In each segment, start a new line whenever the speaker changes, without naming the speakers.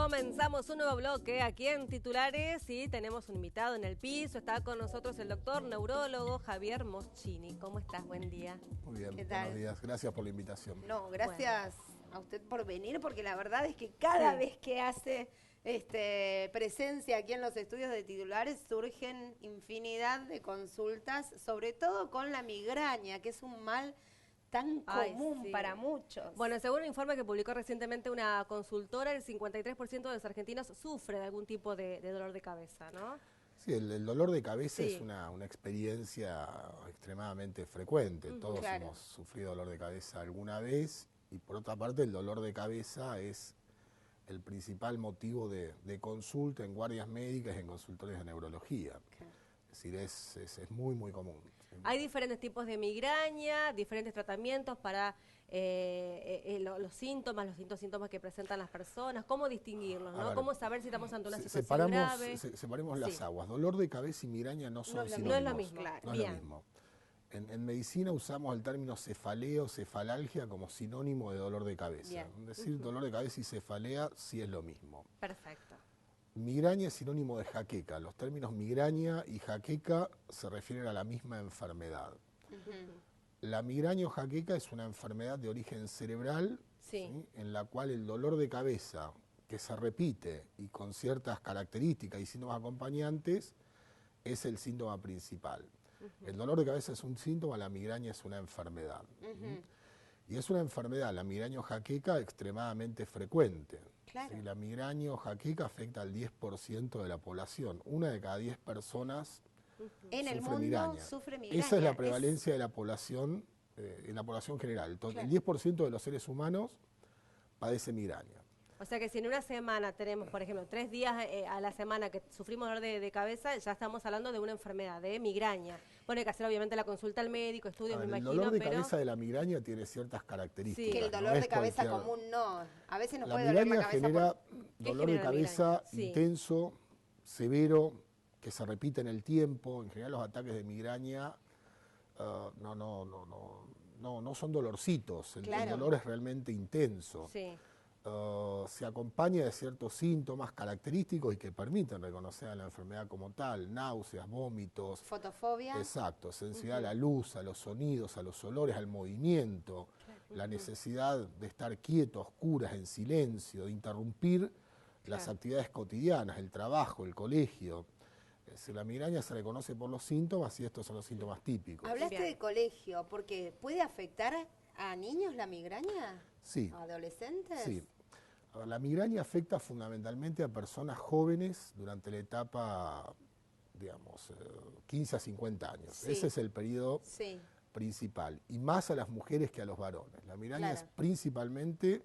Comenzamos un nuevo bloque aquí en Titulares y tenemos un invitado en el piso. Está con nosotros el doctor neurólogo Javier Moschini. ¿Cómo estás? Buen día.
Muy bien,
¿Qué tal?
buenos días. Gracias por la invitación.
No, gracias a usted por venir, porque la verdad es que cada vez que hace presencia aquí en los estudios de Titulares surgen infinidad de consultas, sobre todo con la migraña, que es un mal tan común para muchos.
Bueno, según un informe que publicó recientemente una consultora, el 53% de los argentinos sufre de algún tipo de dolor de cabeza, ¿no?
Sí, el dolor de cabeza
Sí.
es una experiencia extremadamente frecuente. Todos
Claro.
hemos sufrido dolor de cabeza alguna vez y por otra parte el dolor de cabeza es el principal motivo de consulta en guardias médicas y en consultorios de neurología. Es decir, es muy, muy común.
Hay diferentes tipos de migraña, diferentes tratamientos para los síntomas que presentan las personas. ¿Cómo distinguirlos? ¿No?
A ver,
¿Cómo saber si estamos ante una situación grave?
Separemos las
Sí.
aguas. Dolor de cabeza y migraña no son sinónimos.
No es lo mismo.
Claro.
No es
Bien.
lo mismo. En medicina usamos el término cefalea o cefalalgia como sinónimo de dolor de cabeza.
Bien.
Es decir, dolor de cabeza y cefalea sí es lo mismo.
Perfecto.
Migraña es sinónimo de jaqueca. Los términos migraña y jaqueca se refieren a la misma enfermedad. La migraña o jaqueca es una enfermedad de origen cerebral,
Sí.
¿sí? En la cual el dolor de cabeza, que se repite y con ciertas características y síntomas acompañantes, es el síntoma principal. El dolor de cabeza es un síntoma, la migraña es una enfermedad. Y es una enfermedad, la migraña o jaqueca, extremadamente frecuente.
Claro.
¿Sí? La migraña o jaqueca afecta al 10% de la población. Una de cada 10 personas
En el
sufre
mundo
migraña.
sufre migraña.
Esa es la prevalencia de la población, en la población general.
Claro.
El 10% de los seres humanos padece migraña.
O sea que si en una semana tenemos, por ejemplo, 3 días a la semana que sufrimos dolor de cabeza, ya estamos hablando de una enfermedad, de migraña. Bueno, hay que hacer obviamente la consulta al médico, estudios, me
El
imagino,
dolor de
pero...
cabeza de la migraña tiene ciertas características.
Sí.
Que el
no
dolor
es
de cabeza
cualquier-
común no. A veces nos
La
puede doler la
migraña
cabeza
genera
¿Qué
dolor de
genera la
cabeza
migraña? Sí.
intenso, severo, que se repite en el tiempo. En general los ataques de migraña no son dolorcitos, el
Claro.
dolor es realmente intenso.
Sí.
Se acompaña de ciertos síntomas característicos y que permiten reconocer a la enfermedad como tal, náuseas, vómitos.
Fotofobia.
Exacto, sensibilidad a la luz, a los sonidos, a los olores, al movimiento, la necesidad de estar quieto, a oscuras, en silencio, de interrumpir las actividades cotidianas, el trabajo, el colegio. La migraña se reconoce por los síntomas y estos son los síntomas típicos.
Hablaste
Bien.
de colegio, porque ¿puede afectar a niños la migraña?
Sí.
¿A adolescentes?
Sí. A ver, la migraña afecta fundamentalmente a personas jóvenes durante la etapa, digamos, 15 a 50 años.
Sí.
Ese es el periodo
Sí.
principal, y más a las mujeres que a los varones. La migraña
Claro.
es principalmente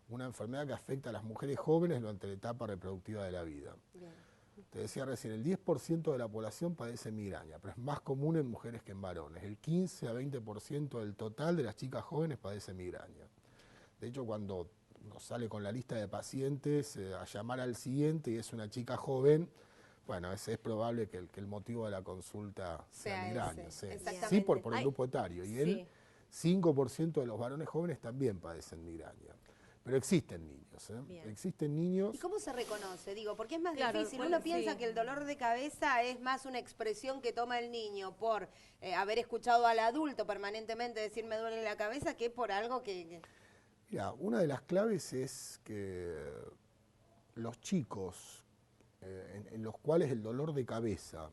una enfermedad que afecta a las mujeres jóvenes durante la etapa reproductiva de la vida.
Bien.
Te decía recién, el 10% de la población padece migraña, pero es más común en mujeres que en varones. El 15 a 20% del total de las chicas jóvenes padece migraña. De hecho, cuando nos sale con la lista de pacientes a llamar al siguiente y es una chica joven, bueno, es probable que el motivo de la consulta sea
Sea
migraña.
ese,
Sí,
exactamente.
sí, por el
Ay,
grupo etario. Y
sí.
el 5% de los varones jóvenes también padecen migraña. Pero existen niños, ¿eh?
Bien.
Existen niños.
¿Y cómo se reconoce? Digo, porque es más
Claro,
difícil.
bueno,
Uno piensa
sí.
que el dolor de cabeza es más una expresión que toma el niño por haber escuchado al adulto permanentemente decir me duele la cabeza que por algo que...
Mira, una de las claves es que los chicos en los cuales el dolor de cabeza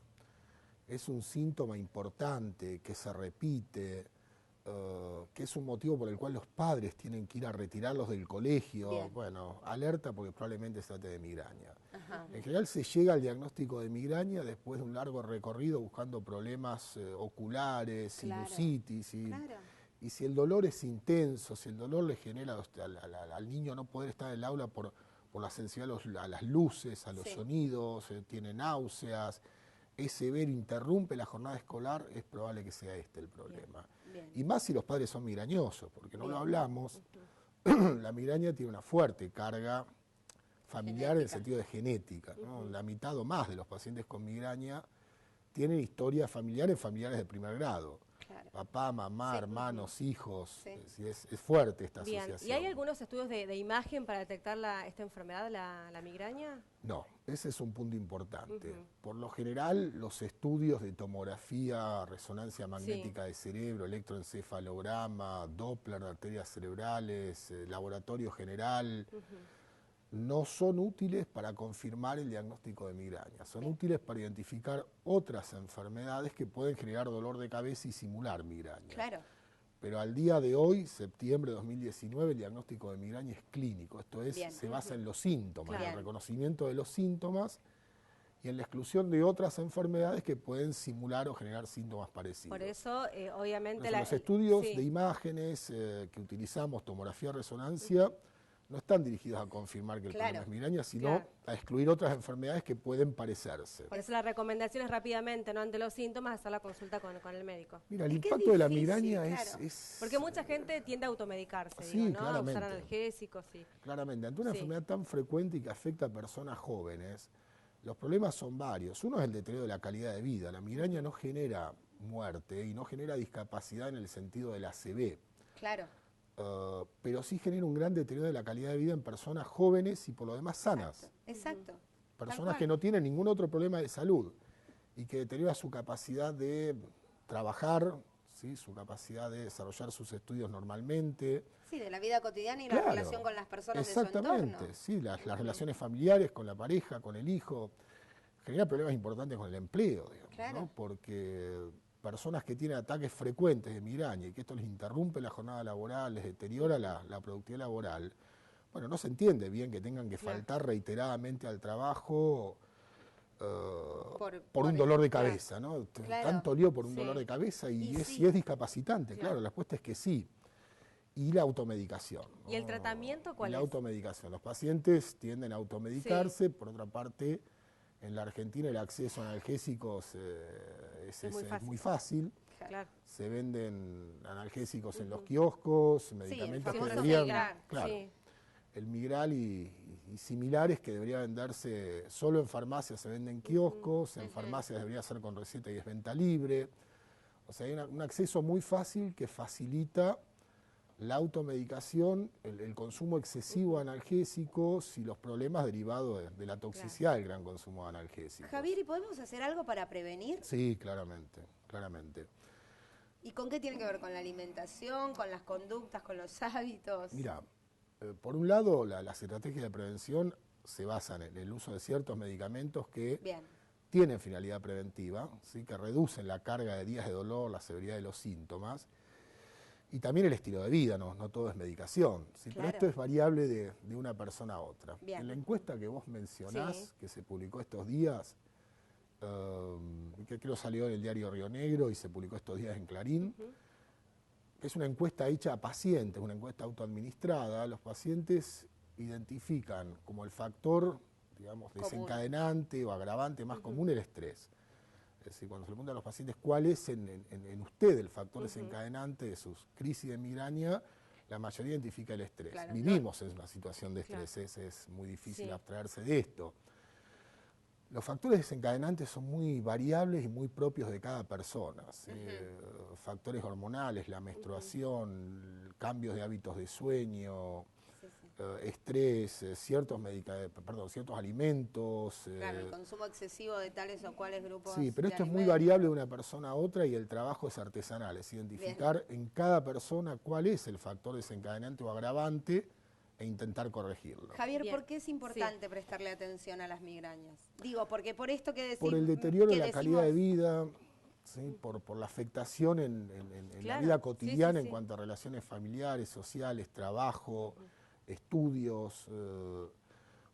es un síntoma importante, que se repite, que es un motivo por el cual los padres tienen que ir a retirarlos del colegio,
Bien.
bueno, alerta porque probablemente se trate de migraña.
Ajá.
En general se llega al diagnóstico de migraña después de un largo recorrido buscando problemas oculares,
Claro.
sinusitis
Claro.
y si el dolor es intenso, si el dolor le genera al niño no poder estar en el aula por la sensibilidad a las luces, a los
Sí.
sonidos, tiene náuseas, es severo, interrumpe la jornada escolar, es probable que sea este el problema.
Bien.
Y más si los padres son migrañosos, porque no lo
Bien.
hablamos, la migraña tiene una fuerte carga familiar en el
Genética.
sentido de genética, ¿no? La mitad o más de los pacientes con migraña tienen historias familiares de primer grado.
Claro.
papá, mamá,
Sí.
hermanos, hijos.
Sí.
Es fuerte esta
Bien,
asociación.
¿y hay algunos estudios de imagen para detectar esta enfermedad, la migraña?
No, ese es un punto importante.
Ujú.
Por lo general, los estudios de tomografía, resonancia magnética de cerebro, electroencefalograma, Doppler de arterias cerebrales, laboratorio general, no son útiles para confirmar el diagnóstico de migraña. Son útiles para identificar otras enfermedades que pueden generar dolor de cabeza y simular migraña.
Claro.
Pero al día de hoy, septiembre de 2019, el diagnóstico de migraña es clínico, esto es,
Bien.
se basa en los síntomas, en
Claro.
el reconocimiento de los síntomas y en la exclusión de otras enfermedades que pueden simular o generar síntomas parecidos.
Por eso, obviamente...
Por eso los estudios
sí.
de imágenes que utilizamos, tomografía, resonancia, no están dirigidos a confirmar que el problema es migraña, sino a excluir otras enfermedades que pueden parecerse.
Por eso la recomendación es rápidamente, no ante los síntomas, hacer la consulta con el médico.
Mira, el
Es que es
impacto de la
difícil,
migraña
claro.
es...
Porque mucha gente tiende a automedicarse,
Sí,
digo, ¿no? A
claramente.
usar analgésicos, sí.
Claramente, ante una
Sí.
enfermedad tan frecuente y que afecta a personas jóvenes, los problemas son varios. Uno es el deterioro de la calidad de vida. La migraña no genera muerte y no genera discapacidad en el sentido de la ACV.
Claro.
Pero sí genera un gran deterioro de la calidad de vida en personas jóvenes y por lo demás sanas.
Exacto.
Personas que no tienen ningún otro problema de salud y que deteriora su capacidad de trabajar, ¿sí? Su capacidad de desarrollar sus estudios normalmente.
Sí, de la vida cotidiana y la
Claro,
relación con las personas de su
exactamente,
entorno.
sí, las relaciones familiares con la pareja, con el hijo. Genera problemas importantes con el empleo, digamos,
Claro.
¿no? Porque personas que tienen ataques frecuentes de migraña y que esto les interrumpe la jornada laboral, les deteriora la productividad laboral, bueno, no se entiende bien que tengan que faltar reiteradamente al trabajo por un dolor de cabeza, ¿no?
Claro.
Tanto lío por un
Sí.
dolor de cabeza y
sí.
es discapacitante, claro, la respuesta es que sí. Y la automedicación.
¿Y el
¿no?
tratamiento cuál
Y la
es?
automedicación. Los pacientes tienden a automedicarse, por otra parte, en la Argentina el acceso a analgésicos es muy fácil.
Claro.
Se venden analgésicos en los kioscos, medicamentos que
famoso
deberían,
Migral.
claro,
Sí.
el Migral y similares que debería venderse solo en farmacias, se venden en kioscos, en farmacias debería ser con receta y es venta libre. O sea, hay un acceso muy fácil que facilita la automedicación, el consumo excesivo de analgésicos y los problemas derivados de la toxicidad del gran consumo de analgésicos.
Javier, ¿y podemos hacer algo para prevenir?
Sí, claramente, claramente.
¿Y con qué tiene que ver? ¿Con la alimentación, con las conductas, con los hábitos?
Mira, por un lado, las estrategias de prevención se basan en el uso de ciertos medicamentos que
Bien.
tienen finalidad preventiva, ¿sí? Que reducen la carga de días de dolor, la severidad de los síntomas, y también el estilo de vida, no todo es medicación, ¿sí? Pero
Claro.
esto es variable de una persona a otra.
Bien.
En la encuesta que vos mencionás,
Sí.
que se publicó estos días, que creo salió en el diario Río Negro y se publicó estos días en Clarín, es una encuesta hecha a pacientes, una encuesta autoadministrada. Los pacientes identifican como el factor, digamos, desencadenante o agravante más común el estrés. Es decir, cuando se le pregunta a los pacientes cuál es en usted el factor desencadenante de sus crisis de migraña, la mayoría identifica el estrés.
Claro,
Vivimos en una situación de estrés, es muy difícil abstraerse de esto. Los factores desencadenantes son muy variables y muy propios de cada persona. ¿Sí? Factores hormonales, la menstruación, cambios de hábitos de sueño, estrés, ciertos alimentos.
Claro, el consumo excesivo de tales o cuales grupos.
Sí, pero
de
esto es muy
alimentos.
variable de una persona a otra y el trabajo es artesanal, es identificar en cada persona cuál es el factor desencadenante o agravante e intentar corregirlo.
Javier,
Bien.
¿por qué es importante prestarle atención a las migrañas? Digo, porque por esto que decimos...
Por el deterioro de la calidad de vida, ¿sí? por la afectación en la
Claro,
vida cotidiana
sí, sí,
en
sí.
cuanto a relaciones familiares, sociales, trabajo, estudios,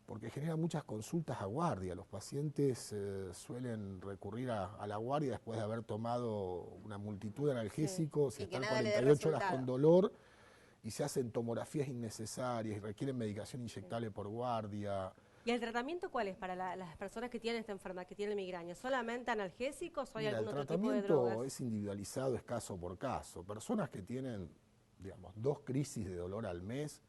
porque genera muchas consultas a guardia. Los pacientes suelen recurrir a la guardia después de haber tomado una multitud de analgésicos y
Y que
estar
nada le dé
48 horas
resultado.
con dolor y se hacen tomografías innecesarias y requieren medicación inyectable por guardia.
¿Y el tratamiento cuál es para las personas que tienen esta enfermedad, que tienen migraña? ¿Solamente analgésicos o hay
Mira,
algún
el
otro tipo de
tratamiento
drogas?
es individualizado, es caso por caso. Personas que tienen, digamos, 2 crisis de dolor al mes,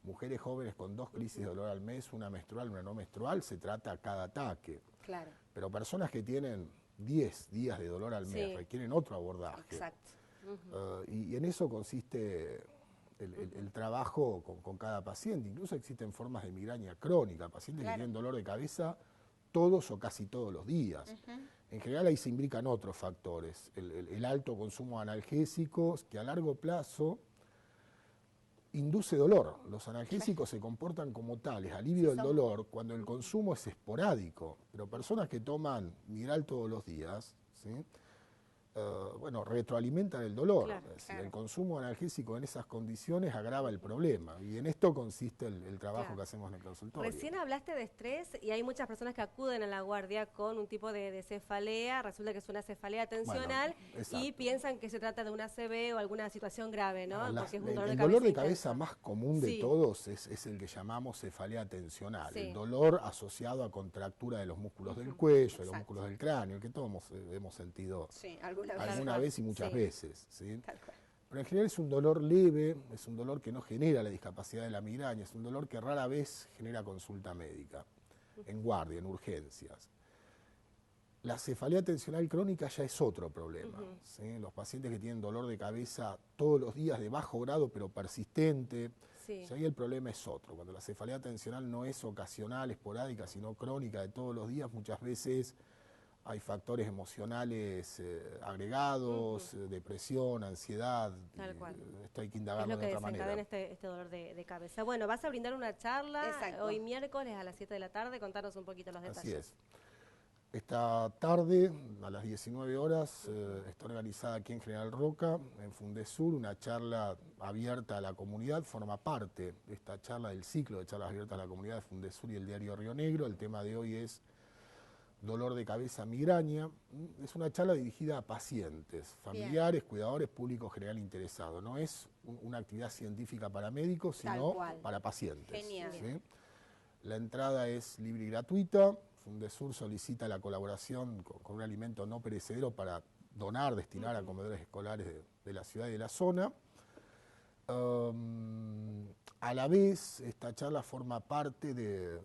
mujeres jóvenes con 2 crisis de dolor al mes, una menstrual, una no menstrual, se trata a cada ataque.
Claro,
Pero personas que tienen 10 días de dolor al mes
Sí.
requieren otro abordaje.
exacto.
Y en eso consiste el trabajo con cada paciente. Incluso existen formas de migraña crónica, pacientes que tienen dolor de cabeza todos o casi todos los días. En general ahí se imbrican otros factores, el alto consumo de analgésicos que a largo plazo induce dolor. Los analgésicos se comportan como tales, alivio del dolor, cuando el consumo es esporádico. Pero personas que toman Migral todos los días, ¿sí? Bueno, retroalimentan el dolor.
Claro,
Es decir, el consumo analgésico en esas condiciones agrava el problema. Y en esto consiste el trabajo que hacemos en el consultorio.
Recién hablaste de estrés y hay muchas personas que acuden a la guardia con un tipo de cefalea, resulta que es una cefalea tensional y piensan que se trata de una ACV o alguna situación grave, ¿no? Porque es un dolor
el
de
dolor de
intenso.
cabeza más común de todos es el que llamamos cefalea tensional, el dolor asociado a contractura de los músculos del cuello, de los músculos del cráneo, que todos hemos sentido alguna vez y muchas veces. ¿Sí? Pero en general es un dolor leve, es un dolor que no genera la discapacidad de la migraña, es un dolor que rara vez genera consulta médica, en guardia, en urgencias. La cefalea tensional crónica ya es otro problema. ¿Sí? Los pacientes que tienen dolor de cabeza todos los días de bajo grado pero persistente, ahí el problema es otro. Cuando la cefalea tensional no es ocasional, esporádica, sino crónica de todos los días, muchas veces hay factores emocionales agregados, depresión, ansiedad.
Tal cual.
Esto hay que indagarlo de otra manera.
Es lo que desencadena este dolor de cabeza. Bueno, vas a brindar una charla hoy miércoles a las 7 de la tarde. Contanos un poquito los detalles.
Así es. Esta tarde, a las 19 horas, está organizada aquí en General Roca, en Fundesur, una charla abierta a la comunidad. Forma parte de esta charla del ciclo de charlas abiertas a la comunidad de Fundesur y el diario Río Negro. El tema de hoy es dolor de cabeza, migraña. Es una charla dirigida a pacientes, familiares, cuidadores, público general interesado. No es una actividad científica para médicos, sino para pacientes.
Genial.
¿Sí? La entrada es libre y gratuita. Fundesur solicita la colaboración con un alimento no perecedero para donar, destinar a comedores escolares de la ciudad y de la zona. A la vez, esta charla forma parte de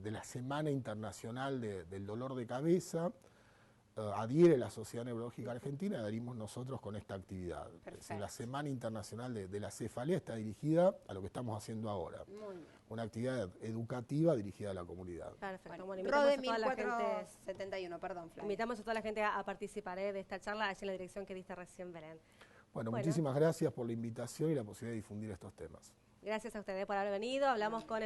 la Semana Internacional del Dolor de Cabeza. Adhiere la Sociedad Neurológica Argentina y adherimos nosotros con esta actividad. La Semana Internacional de la Cefalea está dirigida a lo que estamos haciendo ahora.
Muy bien.
Una actividad educativa dirigida a la comunidad.
Perfecto.
Bueno, Rode 1471, perdón, Flavia.
Invitamos a toda la gente a participar de esta charla, allí en la dirección que diste recién, Belén.
Bueno, muchísimas gracias por la invitación y la posibilidad de difundir estos temas.
Gracias a ustedes por haber venido. Hablamos con